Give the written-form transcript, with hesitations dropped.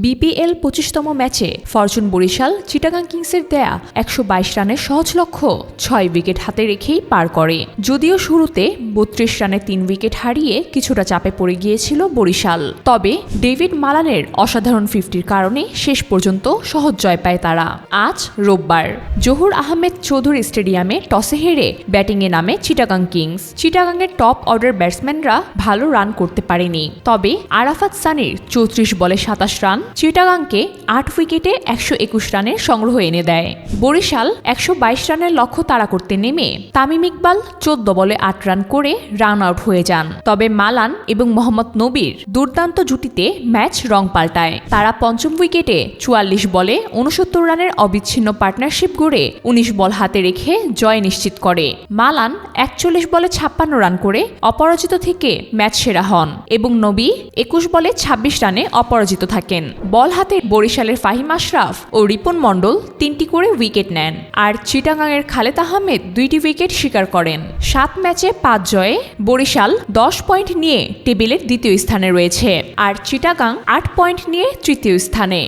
BPL ২৫তম ম্যাচে Fortune Barishal Chittagong কিংসের দেয়া ১২২ রানের সহজ লক্ষ্য ৬ উইকেট হাতে রেখেই পার করে। যদিও শুরুতে ৩২ রানে ৩ উইকেট হারিয়ে কিছুটা চাপে পড়ে গিয়েছিল বরিশাল, তবে ডেভিড মালানের অসাধারণ 50-র কারণে শেষ পর্যন্ত সহজ জয় পায় তারা। আজ রোববার জহুর আহমেদ চৌধুরী স্টেডিয়ামে টসে হেরে ব্যাটিংয়ে নামে চিটাগাং কিংস। চিটাগাংয়ের টপ অর্ডার ব্যাটসম্যানরা ভালো রান করতে পারেনি, তবে আরাফাত সানির ৩৪ বলে ২৭ রান চিটাগাংকে ৮ উইকেটে ১২১ রানের সংগ্রহ এনে দেয়। বরিশাল ১২২ রানের লক্ষ্য তাড়া করতে নেমে তামিম ইকবাল ১৪ বলে ৮ রান করে রান আউট হয়ে যান, তবে মালান এবং মোহাম্মদ নবীর দুর্দান্ত জুটিতে ম্যাচ রং পাল্টায়। তারা পঞ্চম উইকেটে ৪৪ বলে ৬৯ রানের অবিচ্ছিন্ন পার্টনারশিপ গড়ে ১৯ বল হাতে রেখে জয় নিশ্চিত করে। মালান ৪১ বলে ৫৬ রান করে অপরাজিত থেকে ম্যাচ সেরা হন এবং নবী ২১ বলে ২৬ রানে অপরাজিত থাকেন। বল হাতে বরিশালের ফাহিম আশরাফ ও রিপন মণ্ডল ৩টি করে উইকেট নেন, আর চিটাগাংয়ের খালেদ আহমেদ ২টি উইকেট শিকার করেন। ৭ ম্যাচে ৫ জয়ে বরিশাল ১০ পয়েন্ট নিয়ে টেবিলের দ্বিতীয় স্থানে রয়েছে, আর চিটাগাং ৮ পয়েন্ট নিয়ে তৃতীয় স্থানে।